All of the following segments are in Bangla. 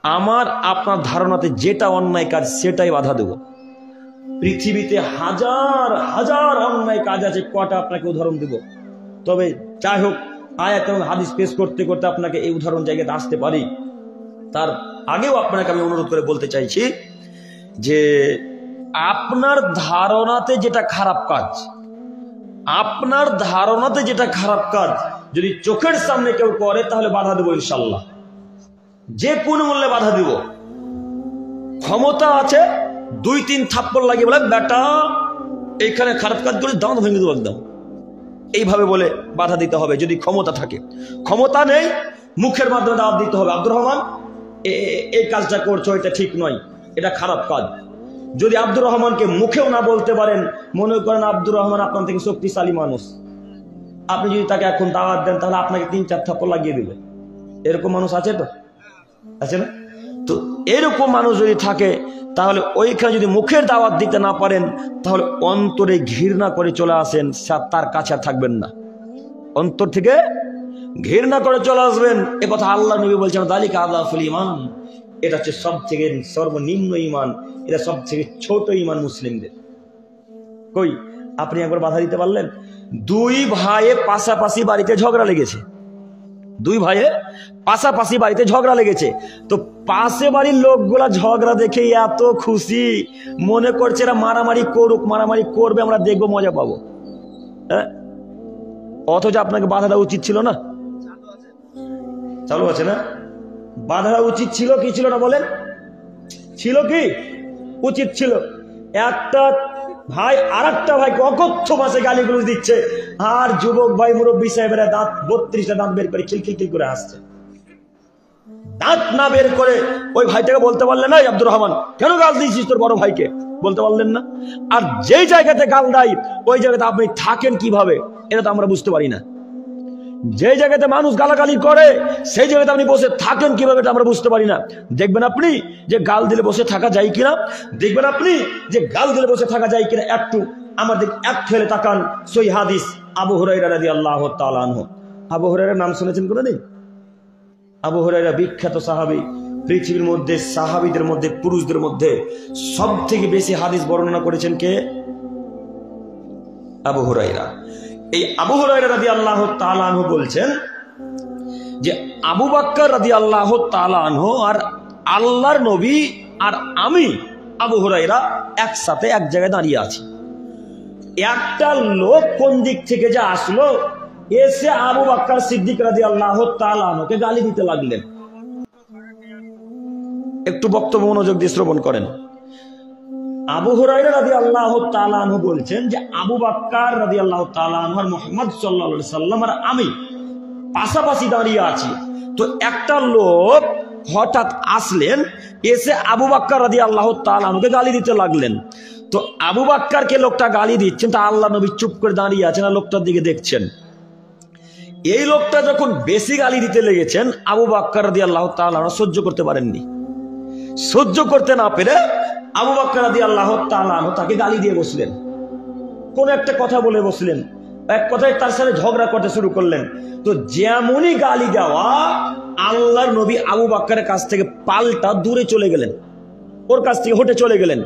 আমার আপনার ধারণাতে যেটা অন্যায় কাজ সেটাই বাধা দেব। পৃথিবীতে হাজার হাজার অন্যায় কাজ আছে, কটা আপনাকে উদাহরণ দেব। তবে যাই হোক, আয়াত এবং হাদিস পেশ করতে করতে আপনাকে এই উদাহরণ জায়গাতে আসতে পারি। তার আগেও আপনাকে আমি অনুরোধ করে বলতে চাইছি যে আপনার ধারণাতে যেটা খারাপ কাজ, আপনার ধারণাতে যেটা খারাপ কাজ যদি চোখের সামনে কেউ করে তাহলে বাধা দেবো ইনশাল্লাহ, যে কোনো মূল্যে বাধা দিব। ক্ষমতা আছে, 2-3 থাপ্পড় লাগিয়ে বলে বেটা এইখানে খারাপ কাজ করে দাঁত ভেঙে দেবো একদম, এইভাবে বলে বাধা দিতে হবে যদি ক্ষমতা থাকে। ক্ষমতা নেই, মুখের মাধ্যমে দাওয়াত দিতে হবে, আব্দুর রহমান এই কাজটা করছো, এটা ঠিক নয়, এটা খারাপ কাজ। যদি আব্দুর রহমানকে মুখেও না বলতে পারেন, মনে করেন আব্দুর রহমান আপনার থেকে শক্তিশালী মানুষ, আপনি যদি তাকে এখন দাওয়াত দেন তাহলে আপনাকে 3-4 থাপ্পড় লাগিয়ে দিবে। এরকম মানুষ আছে তো, আছে না? তো এরকম মানুষ যদি থাকে তাহলে ওইখানে যদি মুখের দাওয়াত দিতে না পারেন তাহলে অন্তরে ঘৃণা করে চলে আসেন, তার কাছে আর থাকবেন না, অন্তর থেকে ঘৃণা করে চলে আসবেন। এ কথা আল্লাহ নবী বলছেন যালিকা আযাফুল ঈমান, এটা হচ্ছে সব থেকে সর্বনিম্ন ঈমান, এটা সব থেকে ছোট ঈমান মুসলিমদের। কই আপনি একবার বাধা দিতে পারলেন? 2 ভাইয়ে পাশাপাশি বাড়িতে ঝগড়া লেগেছে, 2 ভাইয়ে পাশাপাশি বাড়িতে ঝগড়া লেগেছে, তো পাশে বাড়ির লোকগুলা ঝগড়া দেখে এত খুশি, মনে করছে এরা মারামারি করুক, মারামারি করবে, আমরা দেখবো, মজা পাবো। হ্যাঁ, অথচ আপনাকে বাধা দেওয়া উচিত ছিল না? চালু আছে না? বাধা দেওয়া উচিত ছিল কি ছিল না বলেন? ছিল কি? উচিত ছিল। একটা ভাই আর একটা ভাইকে অকথ্য ভাষায় গালিগুলো দিচ্ছে, আর যুবক ভাই মুরব্বী সাহেবেরা দাঁত 32টা দাঁত বের করে খিলখিল করে আসছে। দাঁত না বের করে ওই ভাইটাকে বলতে পারলেন না আব্দুর রহমান কেন গাল দিয়েছিস তোর বড় ভাইকে, বলতে পারলেন না? আর যেই জায়গাতে গাল দেয় ওই জায়গাতে আপনি থাকেন কিভাবে এটা তো আমরা বুঝতে পারি না। যে জায়গাতে মানুষ গালাগালি করে সেই জায়গাতে আপনি বসে থাকেন কিভাবে এটা আমরা বুঝতে পারি না। দেখবেন আপনি যে গাল দিলে বসে থাকা যায় কিনা, দেখবেন আপনি যে গাল দিলে বসে থাকা যায় কিনা, একটু আমাদের এক ফেলে তাকান। সহিহ হাদিস আবু হুরায়রা রাদিয়াল্লাহু তাআলা আনহু। আবু হুরায়রার নাম শুনেছেন কোনদিন? আবু হুরায়রা বিখ্যাত সাহাবী, পৃথিবীর মধ্যে সাহাবীদের মধ্যে পুরুষদের মধ্যে সব থেকে বেশি হাদিস বর্ণনা করেছেন কে? আবু হুরায়রা। এই আবু হুরায়রা রাদিয়াল্লাহু তাআলা আনহু বলছেন যে আবু বকর রাদিয়াল্লাহু তাআলা আনহু আর আল্লাহর নবী আর আমি আবু হুরায়রা একসাথে এক জায়গায় দাঁড়িয়ে আছি। একটা লোক কোন দিক থেকে যে আসলো, এসে আবু বকর সিদ্দিক রাদিয়াল্লাহু তাআলা আনহুকে গালি দিতে লাগলেন। একটু বক্তব্য মনোযোগ দিয়ে শ্রবণ করেন। আবু হুরায়রা রাদিয়াল্লাহু তাআলা আনহু বলছেন যে আবু বকর রাদিয়াল্লাহু তাআলা আনহু আর মুহাম্মদ সাল্লাল্লাহু আলাইহি সাল্লাম আর আমি পাশাপাশি দাঁড়িয়ে আছি। তো একটা লোক হঠাৎ আসলেন, এসে আবু বকর রাদিয়াল্লাহু তাআলা আনহুকে গালি দিতে লাগলেন। তো আবু বকরকে লোকটা গালি দিচ্ছেন, তা আল্লাহ নবী চুপ করে দাঁড়িয়ে আছেন আর লোকটার দিকে দেখছেন। এই লোকটা যখন বেশি গালি দিতে লেগেছেন, আবু বকর রাদিয়াল্লাহু তাআলা আনহু সহ্য করতে পারেননি। সহ্য করতে না পেরে আবু বকর রাদিয়াল্লাহু তাআলা আনহু তাকে গালি দিয়ে বসলেন, কোন একটা কথা বলে বসলেন, এক কথায় তার সাথে ঝগড়া করতে শুরু করলেন। তো যেমনই গালি দেওয়া, আল্লাহর নবী আবু বকরের কাছ থেকে পাল্টা দূরে চলে গেলেন, ওর কাছ থেকে হটে চলে গেলেন।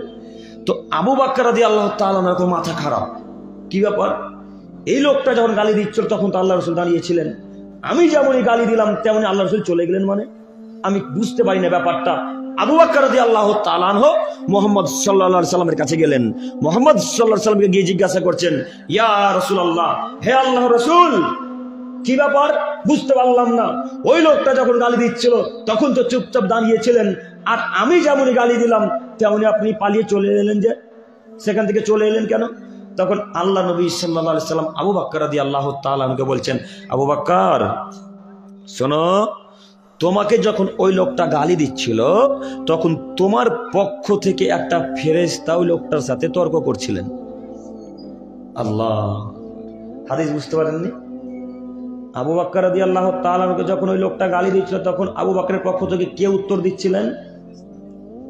তো আবু বকর রাদিয়াল্লাহু তাআলা আনহু মাথা খারাপ, কি ব্যাপার? এই লোকটা যখন গালি দিচ্ছিল তখন তো আল্লাহ রাসূল দাঁড়িয়েছিলেন, আমি যেমনই গালি দিলাম তেমনি আল্লাহ রাসূল চলে গেলেন, মানে আমি বুঝতে পারি না ব্যাপারটা। আবু বকর রাদিয়াল্লাহু তাআলা আনহু মুহাম্মদ সাল্লাল্লাহু আলাইহি সাল্লামের কাছে গেলেন। মুহাম্মদ সাল্লাল্লাহু আলাইহি সাল্লামকে গিয়ে জিজ্ঞাসা করছেন, ইয়া রাসূলুল্লাহ, হে আল্লাহর রাসূল, কি ব্যাপার? বুঝতে পারলাম না। ওই লোকটা যখন গালি দিচ্ছিল তখন তো চুপচাপ দাঁড়িয়েছিলেন, আর আমি যেমনই গালি দিলাম তেমনি আপনি পালিয়ে চলে এলেন, যে সেখান থেকে চলে এলেন কেন? তখন আল্লাহ নবী সাল্লাল্লাহু আলাইহি সাল্লাম আবু বকর রাদিয়াল্লাহু তাআলা আনহুকে বলছেন, আবু বকর শোনো, তোমাকে যখন ওই লোকটা গালি দিচ্ছিল তখন তোমার পক্ষ থেকে একটা ফেরেশতা ওই লোকটার সাথে তর্ক করছিলেন। আল্লাহ, হাদিস বুঝতে পারেননি? আবু বকর রাদিয়াল্লাহু তাআলা আনহুকে যখন ওই লোকটা গালি দিচ্ছিল তখন আবু বকরের পক্ষ থেকে কে উত্তর দিচ্ছিলেন?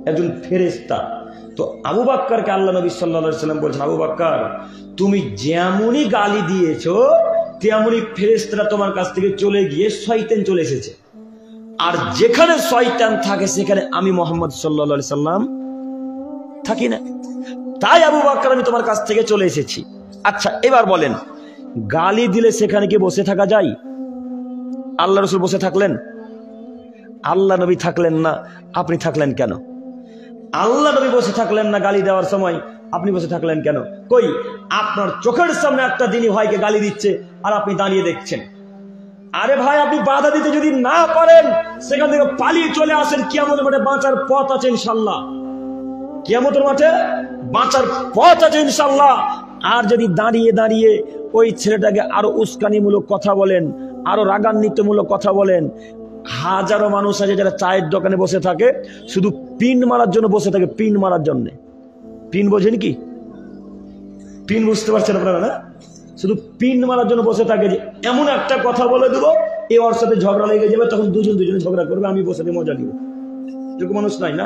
একজন ফেরেশতা। তো আবু বকরকে আল্লাহ নবী সাল্লাল্লাহু আলাইহি সাল্লাম বলছেন, আবু বকর, তুমি যেমনই গালি দিয়েছো তেমনই ফেরেশতারা তোমার কাছ থেকে চলে গিয়ে শয়তান চলে এসেছে। আর যেখানে শয়তান থাকে সেখানে আমি মুহাম্মদ সাল্লাল্লাহু আলাইহি সাল্লাম থাকি না। তাই আবু বকর আমি তোমার কাছ থেকে চলে এসেছি। আচ্ছা এবার বলেন, গালি দিলে সেখানে কি বসে থাকা যায়? আল্লাহ রাসূল বসে থাকলেন? আল্লাহ নবী থাকলেন না, আপনি থাকলেন কেন? আল্লাহ নবী বসে থাকলেন না গালি দেওয়ার সময়, আপনি বসে থাকলেন কেন? কই, আপনার চোখের সামনে একটা দিনী ভাইকে গালি দিচ্ছে আর আপনি দাঁড়িয়ে দেখছেন। আরে ভাই, আপনি বাধা দিতে যদি না পারেন সেখান থেকে পালিয়ে চলে আসেন, কিয়ামতের মাঠে বাঁচার পথ আছে ইনশাআল্লাহ। কিয়ামতের মাঠে বাঁচার পথ আছে ইনশাআল্লাহ। আর যদি দাঁড়িয়ে দাঁড়িয়ে ওই ছেলেটাকে আরো উস্কানিমূলক কথা বলেন, আরো রাগান্বিতমূলক কথা বলেন, হাজারো মানুষ আছে যারা চায়ের দোকানে বসে থাকে শুধু পিন মারার জন্য বসে থাকে, পিন মারার জন্য। পিন বোঝেন কি? পিন বুঝতে পারছেন আপনারা না? শুধু পিন মারার জন্য বসে থাকে যে এমন একটা কথা বলে দেবো এ ওর সাথে ঝগড়া লেগে যাবে, তখন দুজনে ঝগড়া করবে, আমি বসে মজা নিব। এরকম মানুষ নাই না?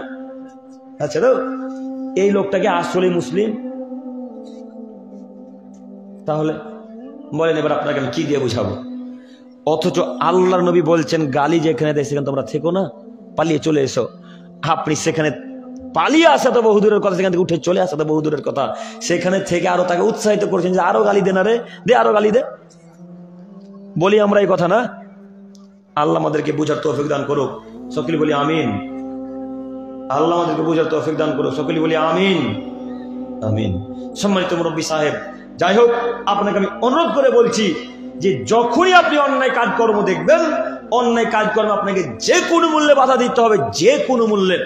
আচ্ছা, তো এই লোকটাকে আসলে মুসলিম? তাহলে বলেন এবার আপনাকে আমি কি দিয়ে বুঝাবো? অথচ আল্লাহর নবী বলছেন গালি যেখানে দেয় সেখানে তোমরা থেকো না, পালিয়ে চলে এসো। আপনি সেখানে পালিয়ে আসা তো বহুদূরের কথা, সেখান থেকে উঠে চলে আসা তো বহুদূরের কথা, সেখানে থেকে আরো তাকে উৎসাহিত করছেন যে আরো গালি দে না রে, দে আরো গালি দে। বলি আমরা এই কথা না? আল্লাহ আমাদেরকে বুঝার তৌফিক দান করুক, সকলে বলি আমিন। আল্লাহ আমাদেরকে বুঝার তৌফিক দান করুক, সকলে বলি আমিন আমিন। সম্মানিত মুরব্বী সাহেব, যাই হোক, আপনাকে আমি অনুরোধ করে বলছি যে যখনই আপনি অন্যায় কাজকর্ম দেখবেন, অন্যায় কাজকর্ম আপনাকে যে কোনো মূল্যে বাধা দিতে হবে, যে কোনো মূল্যে।